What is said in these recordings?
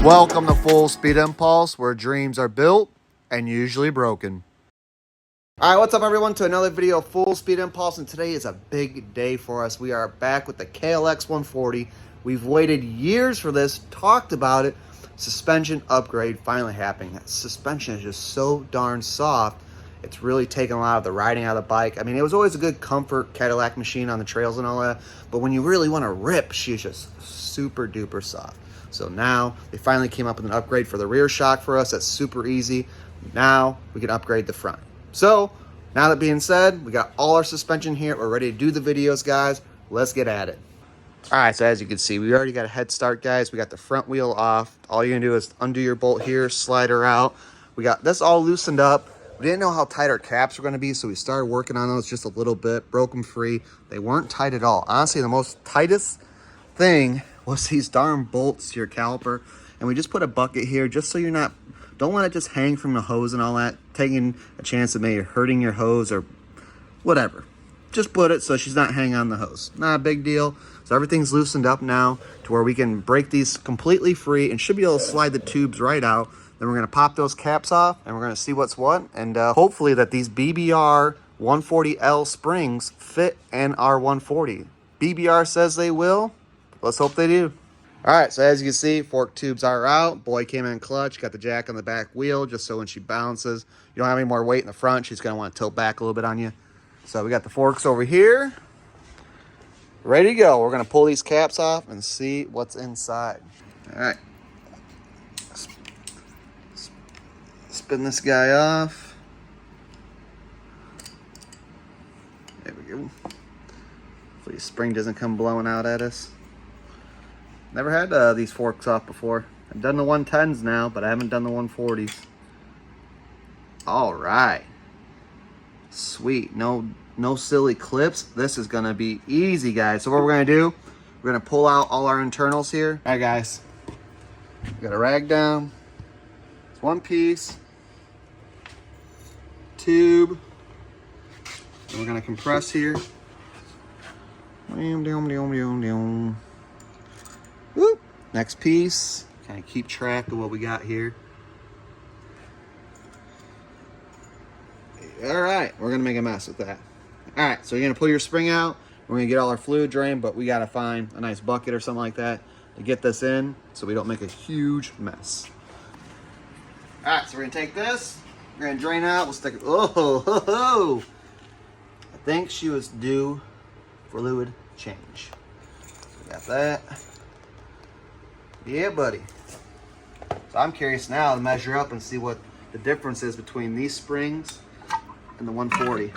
Welcome to Full Speed Impulse, where dreams are built and usually broken. Alright, what's up everyone, to another video of Full Speed Impulse, and today is a big day for us. We are back with the Klx140. We've waited years for this, talked about it. Suspension upgrade finally happening. That suspension is just so darn soft. It's really taken a lot of the riding out of the bike. I mean, it was always a good comfort Cadillac machine on the trails and all that, but when you really want to rip, she's just super duper soft. So now they finally came up with an upgrade for the rear shock for us. That's super easy. Now we can upgrade the front. So now that being said, we got all our suspension here. We're ready to do the videos, guys. Let's get at it. All right, so as you can see, we already got a head start, guys. We got the front wheel off. All you're gonna do is undo your bolt here, slide her out. We got this all loosened up. We didn't know how tight our caps were gonna be, so we started working on those just a little bit, broke them free. They weren't tight at all. Honestly, the most tightest thing was these darn bolts to your caliper. And we just put a bucket here just so you're not, don't let it just hang from the hose and all that, taking a chance of maybe hurting your hose or whatever. Just put it so she's not hanging on the hose. Not a big deal. So everything's loosened up now to where we can break these completely free and should be able to slide the tubes right out. Then we're gonna pop those caps off and we're gonna see what's what. And hopefully that these BBR 140L springs fit in our 140. BBR says they will. Let's hope they do. All right, so as you can see, fork tubes are out. Boy came in clutch, got the jack on the back wheel, just so when she bounces, you don't have any more weight in the front. She's gonna want to tilt back a little bit on you. So we got the forks over here. Ready to go. We're gonna pull these caps off and see what's inside. All right. Spin this guy off. There we go. Hopefully the spring doesn't come blowing out at us. Never had these forks off before. I've done the 110s now, but I haven't done the 140s. All right. Sweet. No silly clips. This is going to be easy, guys. So what we're going to do, we're going to pull out all our internals here. All right, guys. We got a rag down. It's one piece. Tube. And we're going to compress here. Whoop. Next piece, kind of keep track of what we got here. All right, we're gonna make a mess with that. All right, so you're gonna pull your spring out. We're gonna get all our fluid drained, but we gotta find a nice bucket or something like that to get this in so we don't make a huge mess. All right, so we're gonna take this, we're gonna drain out, we'll stick it, oh. I think she was due for fluid change. So we got that. Yeah, buddy. So I'm curious now to measure up and see what the difference is between these springs and the 140.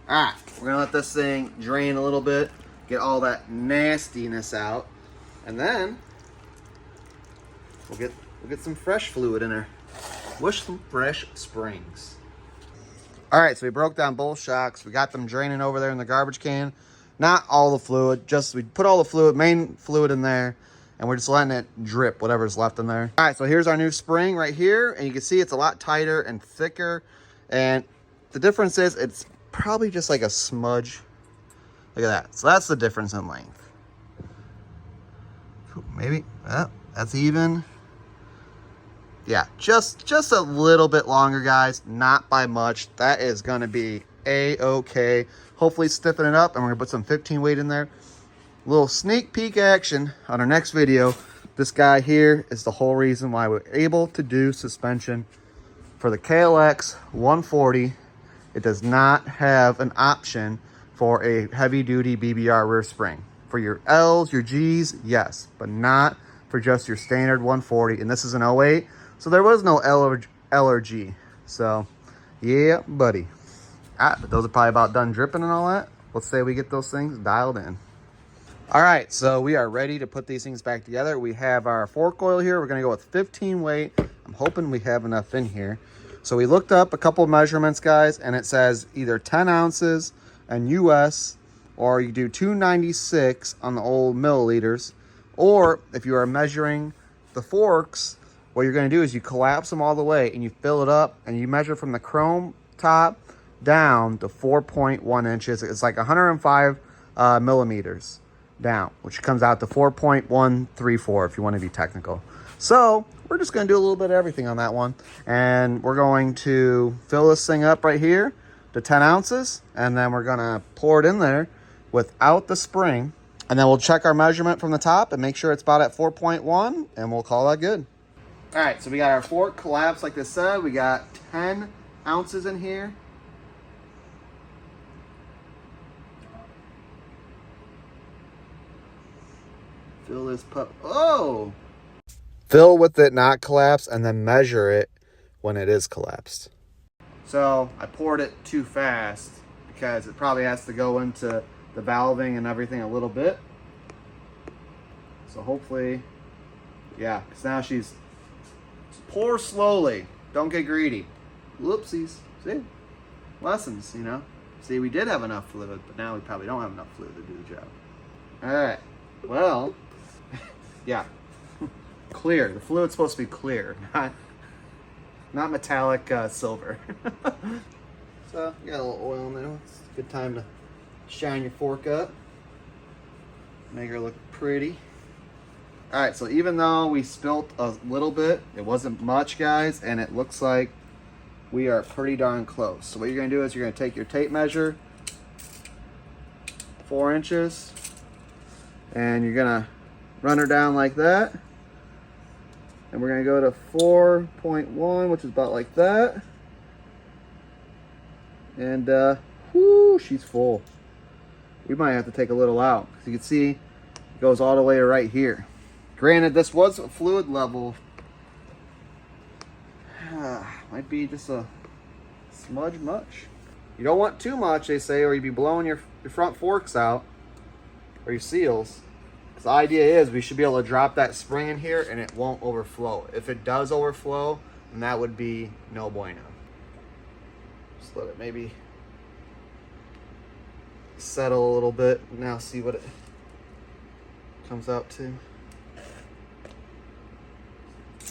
All right, we're gonna let this thing drain a little bit, get all that nastiness out, and then we'll get some fresh fluid in there. Wish some fresh springs. All right, so we broke down both shocks. We got them draining over there in the garbage can. Not all the fluid, just we put all the fluid, main fluid in there, and we're just letting it drip, whatever's left in there. All right, so here's our new spring right here, and you can see it's a lot tighter and thicker, and the difference is it's probably just like a smudge. Look at that. So that's the difference in length. Maybe, that's even. Yeah, just a little bit longer, guys. Not by much. That is going to be a-okay. Hopefully stiffen it up, and we're going to put some 15 weight in there. A little sneak peek action on our next video. This guy here is the whole reason why we're able to do suspension for the KLX 140. It does not have an option for a heavy-duty BBR rear spring. For your L's, your G's, yes, but not for just your standard 140. And this is an 08. So there was no L or G. So, yeah, buddy. But those are probably about done dripping and all that. Let's say we get those things dialed in. All right, so we are ready to put these things back together. We have our fork oil here. We're going to go with 15 weight. I'm hoping we have enough in here. So we looked up a couple of measurements, guys, and it says either 10 ounces and US, or you do 296 on the old milliliters. Or if you are measuring the forks what you're going to do is you collapse them all the way and you fill it up and you measure from the chrome top down to 4.1 inches. It's like 105 millimeters down, which comes out to 4.134 if you want to be technical. So we're just going to do a little bit of everything on that one. And we're going to fill this thing up right here to 10 ounces. And then we're going to pour it in there without the spring. And then we'll check our measurement from the top and make sure it's about at 4.1 and we'll call that good. All right, so we got our fork collapsed like I said. We got 10 ounces in here. Fill this pup. Oh! Fill with it not collapsed and then measure it when it is collapsed. So I poured it too fast because it probably has to go into the valving and everything a little bit. So hopefully, yeah, because now she's pour slowly. Don't get greedy. Whoopsies. See? Lessons, you know. See, we did have enough fluid, but now we probably don't have enough fluid to do the job. All right. Well, yeah. Clear. The fluid's supposed to be clear, not metallic silver. So, you got a little oil in there. It's a good time to shine your fork up. Make her look pretty. All right, so even though we spilt a little bit, it wasn't much, guys, and it looks like we are pretty darn close. So what you're gonna do is you're gonna take your tape measure, 4 inches, and you're gonna run her down like that. And we're gonna go to 4.1, which is about like that. And whoo, she's full. We might have to take a little out, because you can see it goes all the way to right here. Granted, this was a fluid level. Might be just a smudge much. You don't want too much, they say, or you'd be blowing your front forks out, or your seals. Because the idea is we should be able to drop that spring in here and it won't overflow. If it does overflow, then that would be no bueno. Just let it maybe settle a little bit. Now see what it comes out to.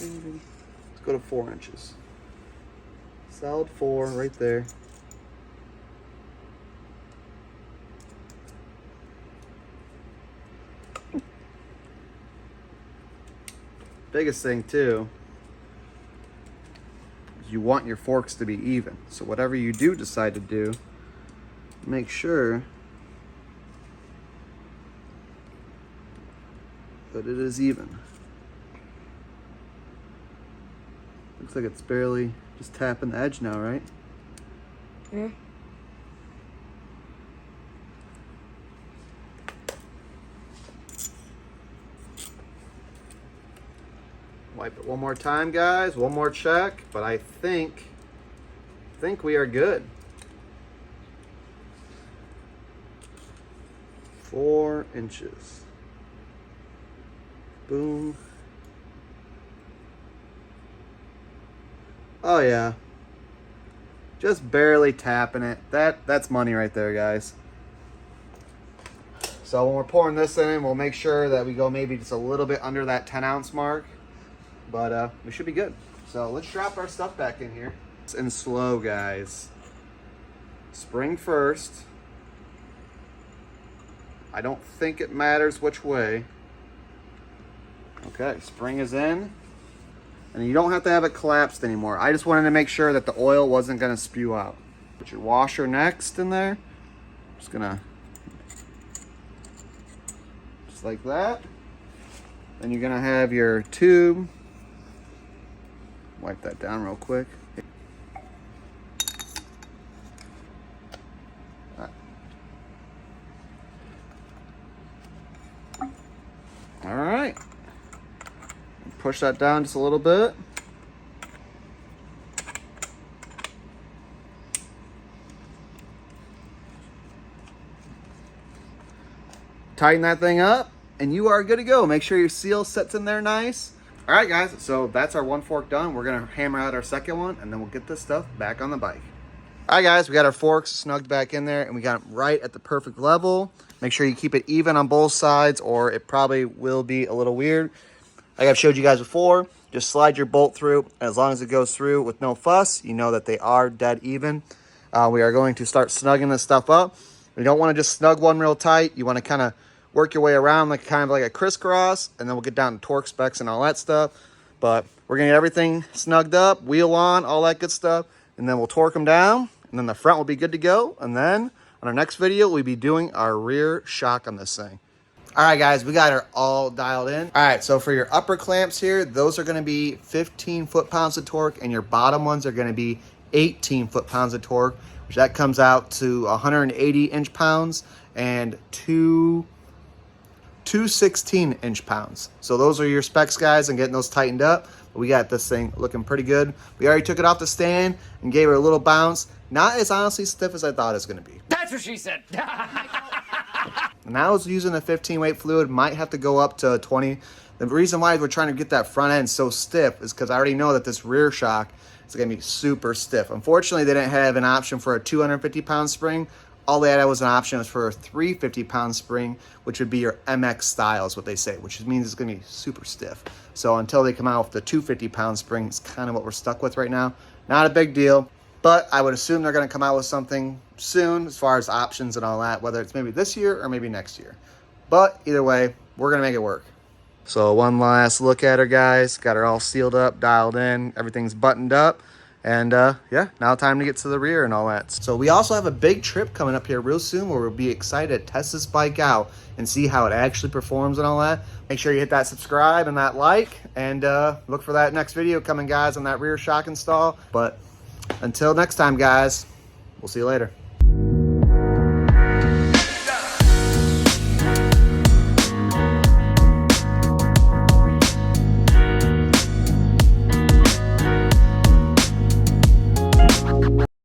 Let's go to 4 inches. Solid 4 right there. Biggest thing too is you want your forks to be even. So whatever you do decide to do, make sure that it is even. Looks like it's barely just tapping the edge now, right? Yeah. Wipe it one more time, guys. One more check, but I think we are good. 4 inches. Boom. Oh yeah. Just barely tapping it. That's money right there, guys. So when we're pouring this in, we'll make sure that we go maybe just a little bit under that 10-ounce mark. But we should be good. So let's drop our stuff back in here. And slow, guys. Spring first. I don't think it matters which way. Okay, spring is in. And you don't have to have it collapsed anymore. I just wanted to make sure that the oil wasn't going to spew out. Put your washer next in there. Just gonna, just like that. Then you're gonna have your tube. Wipe that down real quick. All right. Push that down just a little bit. Tighten that thing up and you are good to go. Make sure your seal sits in there nice. All right, guys, so that's our one fork done. We're gonna hammer out our second one and then we'll get this stuff back on the bike. All right, guys, we got our forks snugged back in there and we got them right at the perfect level. Make sure you keep it even on both sides or it probably will be a little weird. Like I've showed you guys before, just slide your bolt through. As long as it goes through with no fuss, you know that they are dead even. We are going to start snugging this stuff up. You don't want to just snug one real tight. You want to kind of work your way around like kind of like a crisscross, and then we'll get down to torque specs and all that stuff. But we're going to get everything snugged up, wheel on, all that good stuff, and then we'll torque them down, and then the front will be good to go. And then on our next video, we'll be doing our rear shock on this thing. All right, guys, we got her all dialed in. All right, so for your upper clamps here, those are going to be 15 foot-pounds of torque, and your bottom ones are going to be 18 foot-pounds of torque, which that comes out to 180 inch-pounds and two 16 inch-pounds. So those are your specs, guys, and getting those tightened up. We got this thing looking pretty good. We already took it off the stand and gave it a little bounce. Not as honestly stiff as I thought it was going to be. That's what she said. And I was using a 15 weight fluid, might have to go up to 20. The reason why we're trying to get that front end so stiff is because I already know that this rear shock is going to be super stiff. Unfortunately, they didn't have an option for a 250-pound spring. All they had was an option was for a 350-pound spring, which would be your MX style is what they say, which means it's going to be super stiff. So until they come out with the 250-pound spring, it's kind of what we're stuck with right now. Not a big deal. But I would assume they're going to come out with something soon as far as options and all that, whether it's maybe this year or maybe next year. But either way, we're going to make it work. So one last look at her, guys. Got her all sealed up, dialed in. Everything's buttoned up. And yeah, now time to get to the rear and all that. So we also have a big trip coming up here real soon where we'll be excited to test this bike out and see how it actually performs and all that. Make sure you hit that subscribe and that like, and look for that next video coming, guys, on that rear shock install. But until next time, guys, we'll see you later.